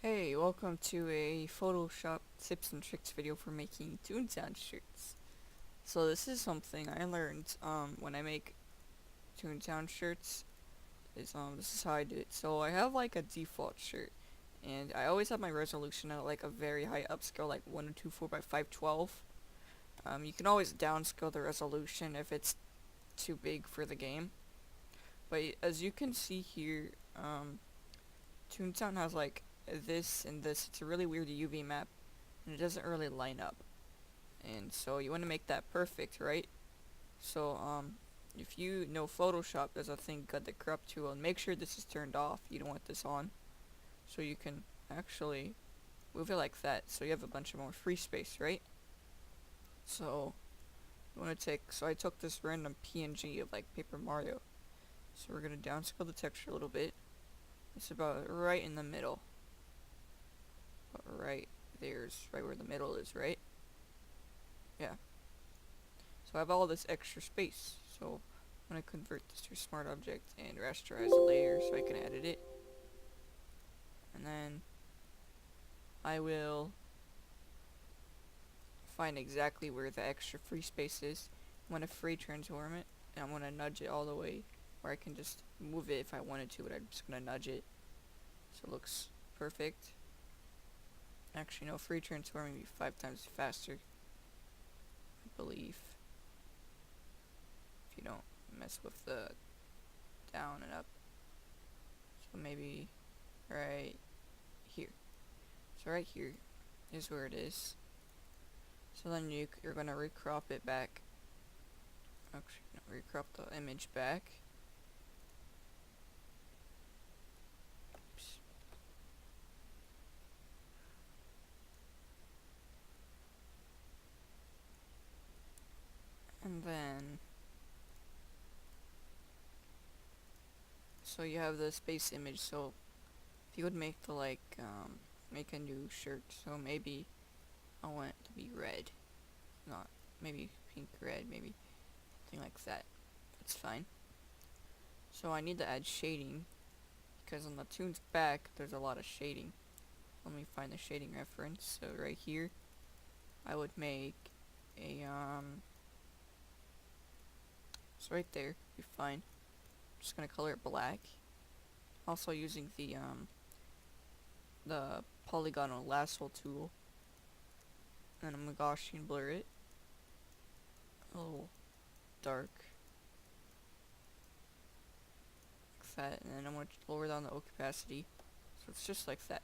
Hey, welcome to a Photoshop tips and tricks video for making Toontown shirts. So this is something I learned when I make Toontown shirts. This is how I do it. So I have like a default shirt, and I always have my resolution at like a very high upscale, like 1024 by 512. You can always downscale the resolution if it's too big for the game. But as you can see here, Toontown has like this and this. It's a really weird UV map, and it doesn't really line up. And so you want to make that perfect, right? So if you know Photoshop, there's a thing called the crop tool, and make sure this is turned off. You don't want this on, so you can actually move it like that. So you have a bunch of more free space, right? So you want to take. So I took this random PNG of like Paper Mario. So we're gonna downscale the texture a little bit. It's about right in the middle. About right there's right where the middle is, right? Yeah. So I have all this extra space. So I'm going to convert this to a smart object and rasterize the layer so I can edit it. And then I will find exactly where the extra free space is. I'm going to free transform it, and I'm going to nudge it all the way where I can just move it if I wanted to, but I'm just going to nudge it so it looks perfect. Actually, no, free transforming would be 5 times faster, I believe, if you don't mess with the down and up. So maybe right here. So right here is where it is. So then you're gonna recrop it back. Actually, no, recrop the image back. Oops. And then, so you have the space image. So if you would make the make a new shirt. So maybe I want it to be red, not maybe pink red, maybe something like that. That's fine. So I need to add shading because on the toon's back there's a lot of shading. Let me find the shading reference. So right here, I would make a so right there, be fine. Just gonna color it black. Also using the polygonal lasso tool, and I'm gonna Gaussian blur it a little dark, like that, and then I'm gonna lower down the opacity, so it's just like that.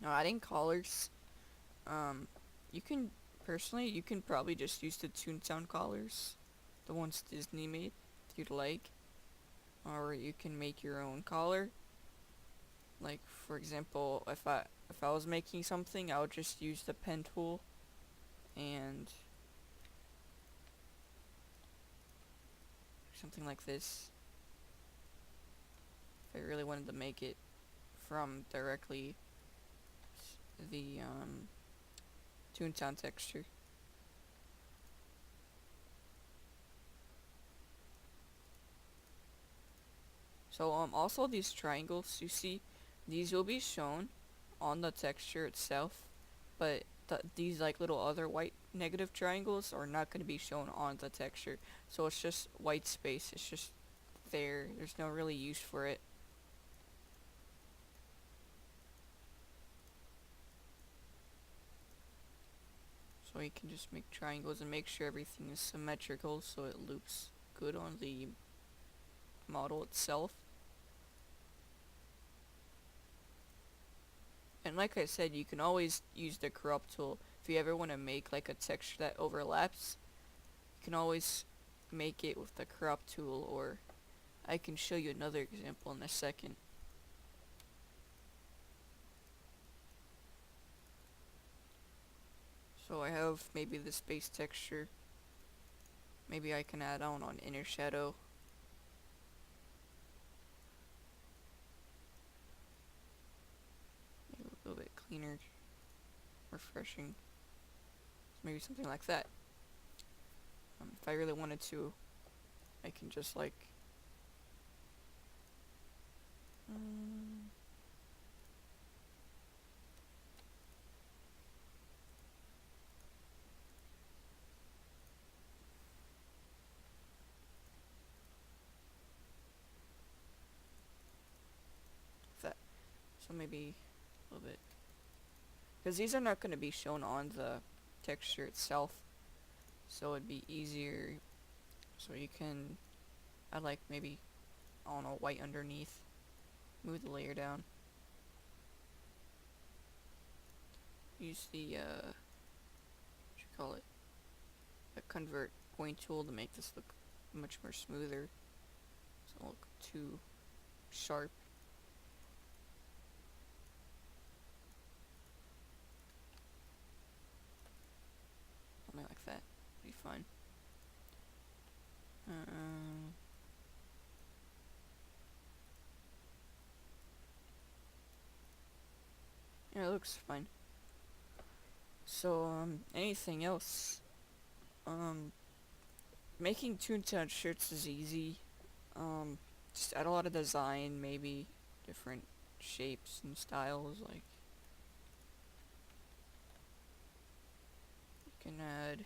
Now adding colors, um, you can personally you can probably just use the Toontown colors, the ones Disney made, if you'd like, or you can make your own color. Like for example, if I was making something, I would just use the pen tool and something like this. If I really wanted to make it from directly the Toontown texture. So also these triangles you see, these will be shown on the texture itself, but these like little other white negative triangles are not going to be shown on the texture. So it's just white space. It's just there. There's no really use for it. So you can just make triangles and make sure everything is symmetrical so it loops good on the model itself. And like I said, you can always use the crop tool if you ever want to make like a texture that overlaps. You can always make it with the crop tool, or I can show you another example in a second. So I have maybe the space texture. Maybe I can add on inner shadow. Maybe a little bit cleaner, refreshing. So maybe something like that. If I really wanted to, I can just like So maybe a little bit. Because these are not going to be shown on the texture itself. So it'd be easier. So you can add like maybe, I don't know, white underneath. Move the layer down. Use the, what you call it? The convert point tool to make this look much more smoother. So it don't look too sharp. Something like that. Be fine. Yeah, it looks fine. So, anything else? Making Toontown shirts is easy. Just add a lot of design, maybe different shapes and styles. Like, you can add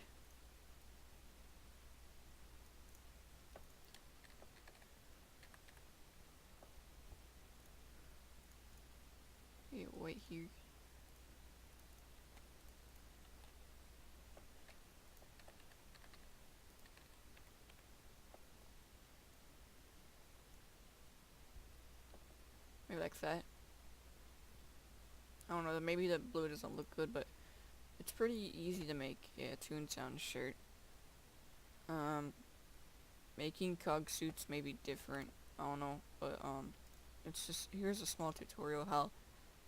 white here. Maybe like that. I don't know, maybe the blue doesn't look good, but it's pretty easy to make a Toontown shirt. Making cog suits may be different, I don't know, but it's just, here's a small tutorial how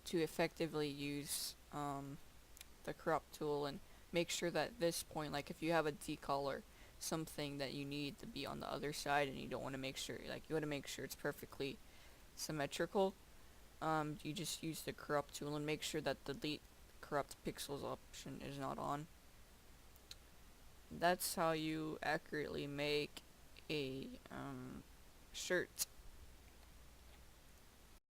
to effectively use the crop tool and make sure that at this point, like if you have a decal or something that you need to be on the other side and you don't want to make sure, like you want to make sure it's perfectly symmetrical, you just use the corrupt tool and make sure that the delete corrupt pixels option is not on. That's how you accurately make a shirt.